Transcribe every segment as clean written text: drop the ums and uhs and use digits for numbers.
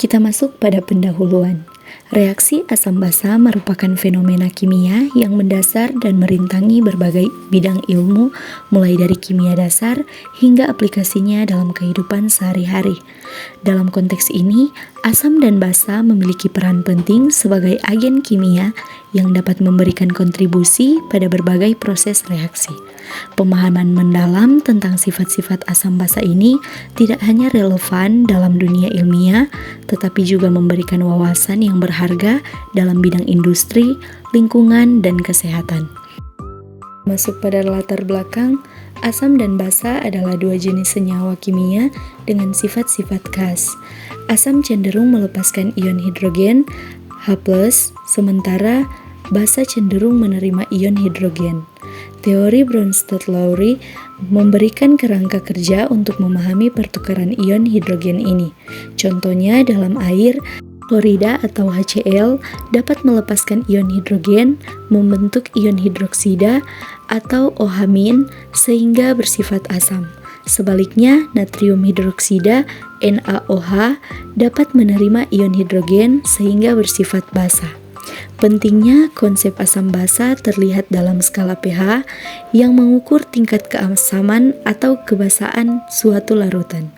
Kita masuk pada pendahuluan. Reaksi asam basa merupakan fenomena kimia yang mendasar dan merintangi berbagai bidang ilmu, mulai dari kimia dasar hingga aplikasinya dalam kehidupan sehari-hari. Dalam konteks ini, asam dan basa memiliki peran penting sebagai agen kimia yang dapat memberikan kontribusi pada berbagai proses reaksi. Pemahaman mendalam tentang sifat-sifat asam basa ini tidak hanya relevan dalam dunia ilmiah, tetapi juga memberikan wawasan yang berharga dalam bidang industri, lingkungan, dan kesehatan. Masuk pada latar belakang, asam dan basa adalah dua jenis senyawa kimia dengan sifat-sifat khas. Asam cenderung melepaskan ion hidrogen H+, sementara basa cenderung menerima ion hidrogen. Teori Bronsted-Lowry memberikan kerangka kerja untuk memahami pertukaran ion hidrogen ini. Contohnya dalam air, klorida atau HCl dapat melepaskan ion hidrogen, membentuk ion hidroksida atau OH- sehingga bersifat asam. Sebaliknya, natrium hidroksida NaOH dapat menerima ion hidrogen sehingga bersifat basa. Pentingnya konsep asam basa terlihat dalam skala pH yang mengukur tingkat keasaman atau kebasaan suatu larutan.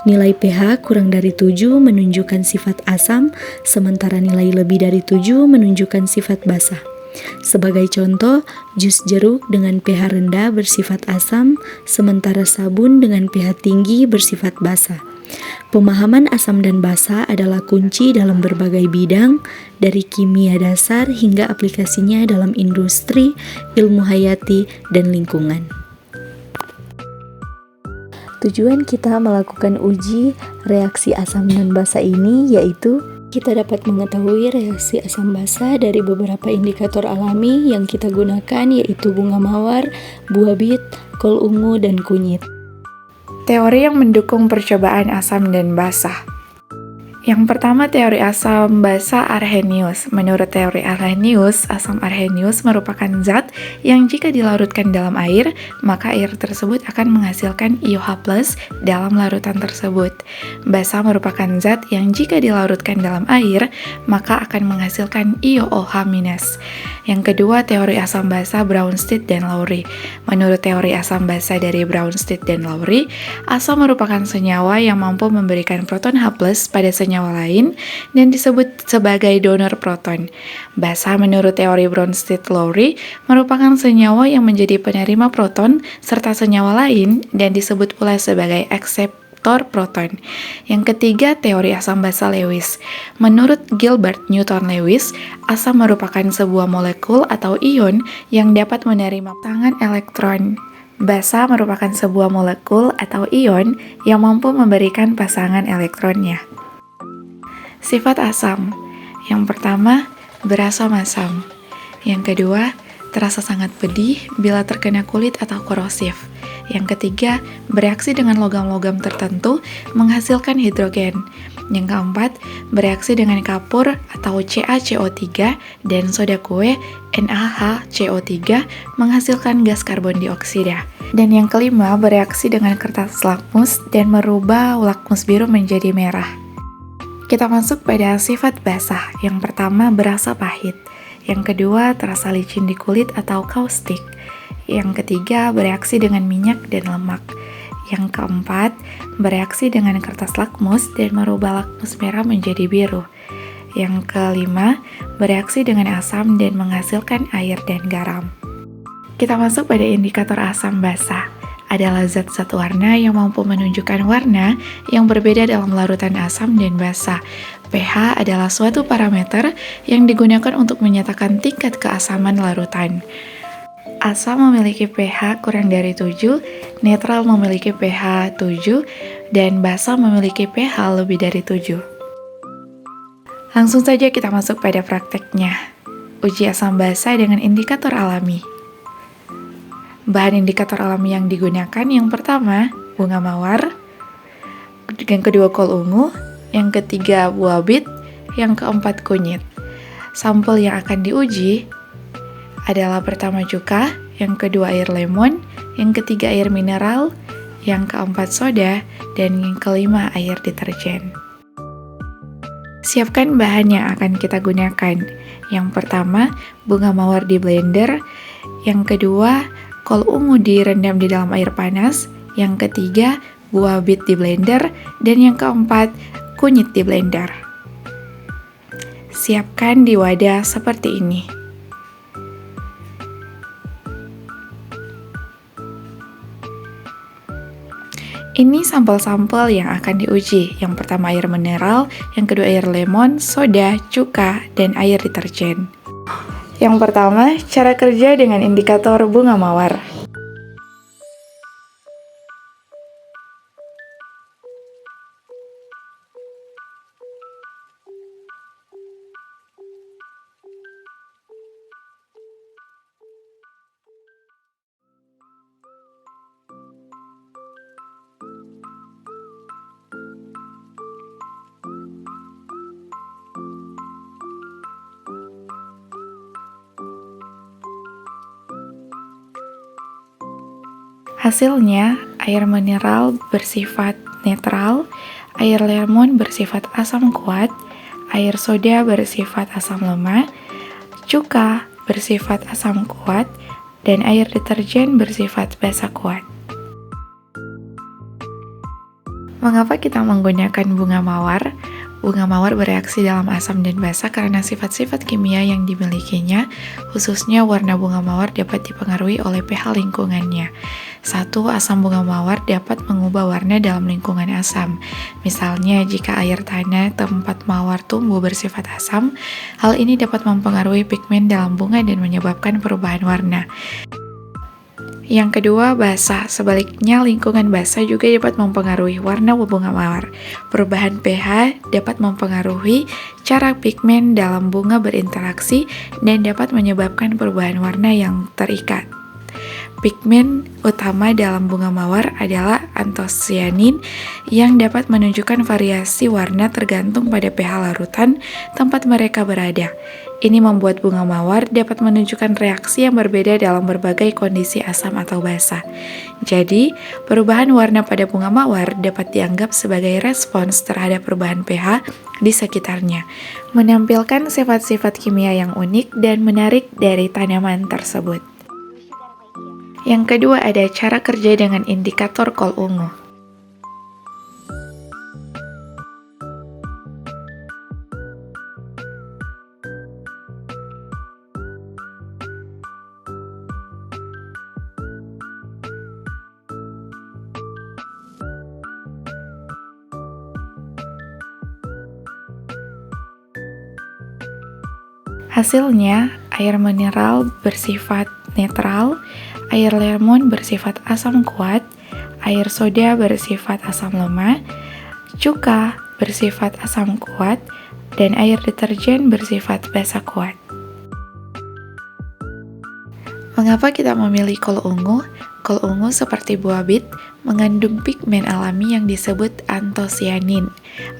Nilai pH kurang dari 7 menunjukkan sifat asam, sementara nilai lebih dari 7 menunjukkan sifat basa. Sebagai contoh, jus jeruk dengan pH rendah bersifat asam, sementara sabun dengan pH tinggi bersifat basa. Pemahaman asam dan basa adalah kunci dalam berbagai bidang, dari kimia dasar hingga aplikasinya dalam industri, ilmu hayati, dan lingkungan. Tujuan kita melakukan uji reaksi asam dan basa ini yaitu kita dapat mengetahui reaksi asam basa dari beberapa indikator alami yang kita gunakan, yaitu bunga mawar, buah bit, kol ungu, dan kunyit. Teori yang mendukung percobaan asam dan basa. Yang pertama, teori asam basa Arrhenius. Menurut teori Arrhenius, asam Arrhenius merupakan zat yang jika dilarutkan dalam air, maka air tersebut akan menghasilkan IOH+ dalam larutan tersebut. Basa merupakan zat yang jika dilarutkan dalam air, maka akan menghasilkan IOOH-. Yang kedua, teori asam basa Bronsted dan Lowry. Menurut teori asam basa dari Bronsted dan Lowry, asam merupakan senyawa yang mampu memberikan proton H+ pada senyawa lain dan disebut sebagai donor proton. Basa menurut teori Bronsted-Lowry merupakan senyawa yang menjadi penerima proton serta senyawa lain dan disebut pula sebagai akseptor proton. Yang ketiga, teori asam basa Lewis. Menurut Gilbert Newton Lewis, asam merupakan sebuah molekul atau ion yang dapat menerima pasangan elektron. Basa merupakan sebuah molekul atau ion yang mampu memberikan pasangan elektronnya. Sifat asam. Yang pertama, berasam asam. Yang kedua, terasa sangat pedih bila terkena kulit atau korosif. Yang ketiga, bereaksi dengan logam-logam tertentu menghasilkan hidrogen. Yang keempat, bereaksi dengan kapur atau CaCO3 dan soda kue NaHCO3 menghasilkan gas karbon dioksida. Dan yang kelima, bereaksi dengan kertas lakmus dan merubah lakmus biru menjadi merah. Kita masuk pada sifat basah. Yang pertama, berasa pahit. Yang kedua, terasa licin di kulit atau kaustik. Yang ketiga, bereaksi dengan minyak dan lemak. Yang keempat, bereaksi dengan kertas lakmus dan merubah lakmus merah menjadi biru. Yang kelima, bereaksi dengan asam dan menghasilkan air dan garam. Kita masuk pada indikator asam basa. Adalah zat-zat warna yang mampu menunjukkan warna yang berbeda dalam larutan asam dan basa. pH adalah suatu parameter yang digunakan untuk menyatakan tingkat keasaman larutan. Asam memiliki pH kurang dari 7, netral memiliki pH 7, dan basa memiliki pH lebih dari 7. Langsung saja kita masuk pada prakteknya. Uji asam basa dengan indikator alami. Bahan indikator alami yang digunakan yang pertama, bunga mawar, yang kedua kol ungu, yang ketiga buah bit, yang keempat kunyit. Sampel yang akan diuji adalah pertama cuka, yang kedua air lemon, yang ketiga air mineral, yang keempat soda, dan yang kelima air deterjen. Siapkan bahan yang akan kita gunakan. Yang pertama, bunga mawar di blender. Yang kedua, kol ungu direndam di dalam air panas. Yang ketiga, buah bit di blender. Dan yang keempat, kunyit di blender. Siapkan di wadah seperti ini. Ini sampel-sampel yang akan diuji. Yang pertama air mineral, yang kedua air lemon, soda, cuka, dan air deterjen. Yang pertama, cara kerja dengan indikator bunga mawar. Hasilnya, air mineral bersifat netral, air lemon bersifat asam kuat, air soda bersifat asam lemah, cuka bersifat asam kuat, dan air deterjen bersifat basa kuat. Mengapa kita menggunakan bunga mawar? Bunga mawar bereaksi dalam asam dan basa karena sifat-sifat kimia yang dimilikinya, khususnya warna bunga mawar dapat dipengaruhi oleh pH lingkungannya. 1. Asam bunga mawar dapat mengubah warna dalam lingkungan asam. Misalnya, jika air tanah tempat mawar tumbuh bersifat asam, hal ini dapat mempengaruhi pigmen dalam bunga dan menyebabkan perubahan warna. Yang kedua, basa. Sebaliknya, lingkungan basa juga dapat mempengaruhi warna bunga mawar. Perubahan pH dapat mempengaruhi cara pigmen dalam bunga berinteraksi dan dapat menyebabkan perubahan warna yang terikat. Pigmen utama dalam bunga mawar adalah antosianin yang dapat menunjukkan variasi warna tergantung pada pH larutan tempat mereka berada. Ini membuat bunga mawar dapat menunjukkan reaksi yang berbeda dalam berbagai kondisi asam atau basa. Jadi, perubahan warna pada bunga mawar dapat dianggap sebagai respons terhadap perubahan pH di sekitarnya, menampilkan sifat-sifat kimia yang unik dan menarik dari tanaman tersebut. Yang kedua ada cara kerja dengan indikator kol ungu. Hasilnya, air mineral bersifat netral, air lemon bersifat asam kuat, air soda bersifat asam lemah, cuka bersifat asam kuat, dan air deterjen bersifat basa kuat. Mengapa kita memilih kol ungu? Kol ungu seperti buah bit mengandung pigmen alami yang disebut antosianin.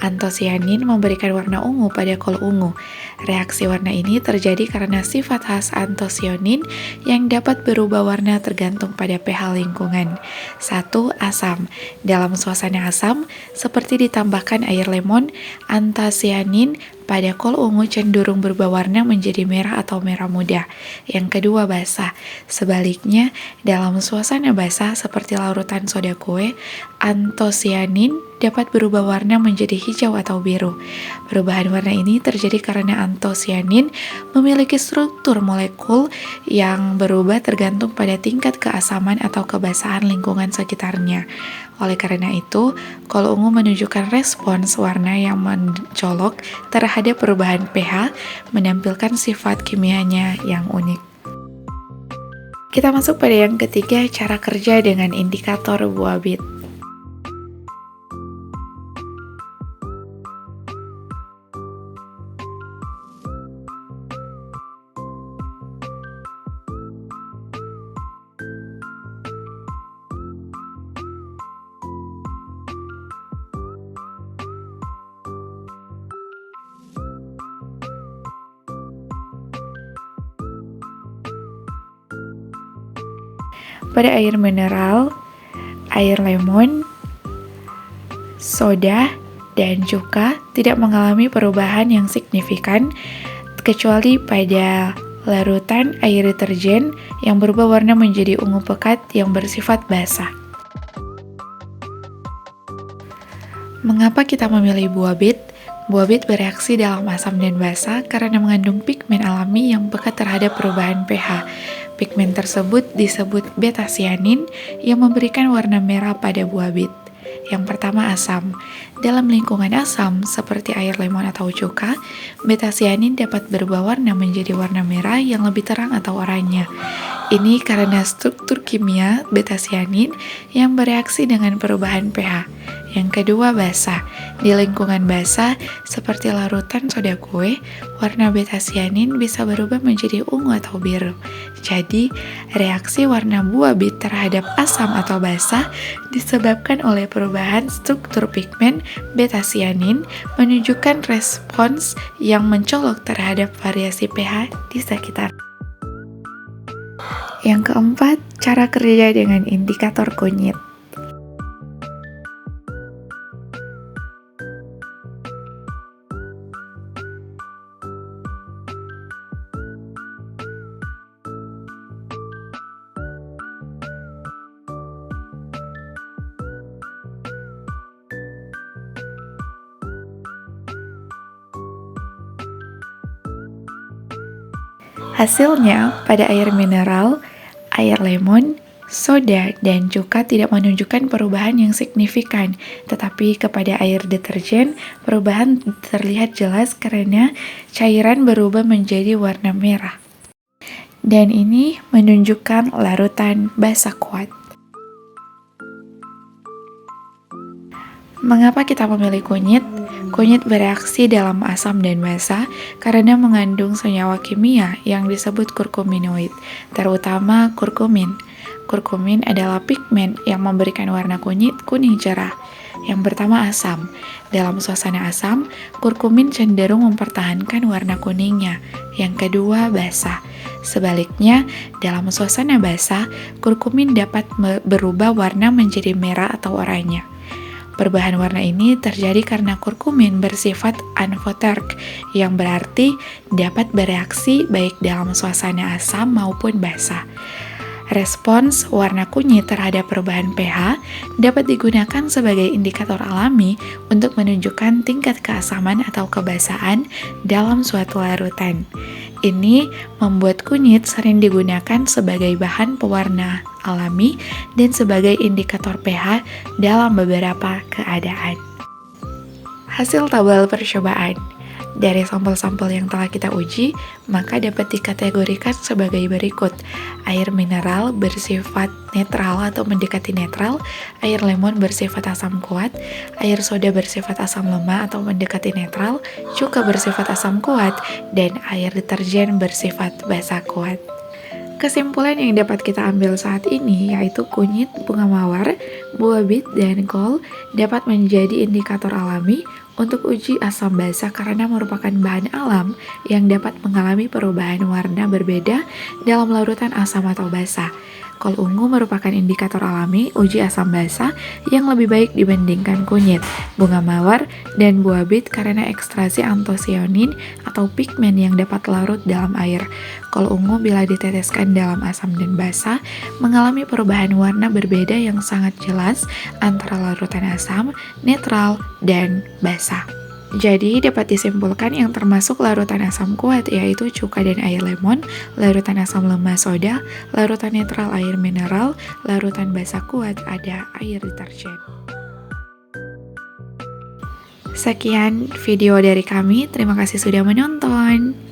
Antosianin memberikan warna ungu pada kol ungu. Reaksi warna ini terjadi karena sifat khas antosianin yang dapat berubah warna tergantung pada pH lingkungan. 1. Asam. Dalam suasana asam, seperti ditambahkan air lemon, antosianin pada kol ungu cenderung berubah warna menjadi merah atau merah muda. Yang kedua, basa. Sebaliknya, dalam suasana basah seperti larutan soda kue, antosianin dapat berubah warna menjadi hijau atau biru. Perubahan warna ini terjadi karena antosianin memiliki struktur molekul yang berubah tergantung pada tingkat keasaman atau kebasahan lingkungan sekitarnya. Oleh karena itu, kol ungu menunjukkan respons warna yang mencolok terhadap perubahan pH, menampilkan sifat kimianya yang unik. Kita masuk pada yang ketiga, cara kerja dengan indikator buah bit. Pada air mineral, air lemon, soda, dan cuka tidak mengalami perubahan yang signifikan kecuali pada larutan air deterjen yang berubah warna menjadi ungu pekat yang bersifat basah. Mengapa kita memilih buah bit? Buah bit bereaksi dalam asam dan basa karena mengandung pigmen alami yang peka terhadap perubahan pH. Pigmen tersebut disebut beta-sianin yang memberikan warna merah pada buah bit. Yang pertama, asam. Dalam lingkungan asam, seperti air lemon atau cuka, beta-sianin dapat berubah warna menjadi warna merah yang lebih terang atau oranye. Ini karena struktur kimia beta-sianin yang bereaksi dengan perubahan pH. Yang kedua, basa. Di lingkungan basa, seperti larutan soda kue, warna beta-sianin bisa berubah menjadi ungu atau biru. Jadi, reaksi warna buah bit terhadap asam atau basa disebabkan oleh perubahan struktur pigmen beta-sianin menunjukkan respons yang mencolok terhadap variasi pH di sekitar. Yang keempat, cara kerja dengan indikator kunyit. Hasilnya, pada air mineral, air lemon, soda, dan cuka tidak menunjukkan perubahan yang signifikan, tetapi kepada air deterjen, perubahan terlihat jelas karena cairan berubah menjadi warna merah. Dan ini menunjukkan larutan basa kuat. Mengapa kita memilih kunyit? Kunyit bereaksi dalam asam dan basa karena mengandung senyawa kimia yang disebut kurkuminoid, terutama kurkumin. Kurkumin adalah pigmen yang memberikan warna kunyit kuning cerah. Yang pertama, asam. Dalam suasana asam, kurkumin cenderung mempertahankan warna kuningnya. Yang kedua, basa. Sebaliknya, dalam suasana basa, kurkumin dapat berubah warna menjadi merah atau oranye. Perubahan warna ini terjadi karena kurkumin bersifat amphoteric, yang berarti dapat bereaksi baik dalam suasana asam maupun basa. Respons warna kunyit terhadap perubahan pH dapat digunakan sebagai indikator alami untuk menunjukkan tingkat keasaman atau kebasaan dalam suatu larutan. Ini membuat kunyit sering digunakan sebagai bahan pewarna alami dan sebagai indikator pH dalam beberapa keadaan. Hasil tabel percobaan. Dari sampel-sampel yang telah kita uji, maka dapat dikategorikan sebagai berikut. Air mineral bersifat netral atau mendekati netral, air lemon bersifat asam kuat, air soda bersifat asam lemah atau mendekati netral, cuka bersifat asam kuat, dan air deterjen bersifat basa kuat. Kesimpulan yang dapat kita ambil saat ini yaitu kunyit, bunga mawar, buah bit, dan kol dapat menjadi indikator alami untuk uji asam basa karena merupakan bahan alam yang dapat mengalami perubahan warna berbeda dalam larutan asam atau basa. Kol ungu merupakan indikator alami uji asam basa yang lebih baik dibandingkan kunyit, bunga mawar, dan buah bit karena ekstraksi antosianin atau pigmen yang dapat larut dalam air. Kol ungu bila diteteskan dalam asam dan basa mengalami perubahan warna berbeda yang sangat jelas antara larutan asam, netral, dan basa. Jadi dapat disimpulkan yang termasuk larutan asam kuat yaitu cuka dan air lemon, larutan asam lemah soda, larutan netral air mineral, larutan basa kuat ada air deterjen. Sekian video dari kami, terima kasih sudah menonton.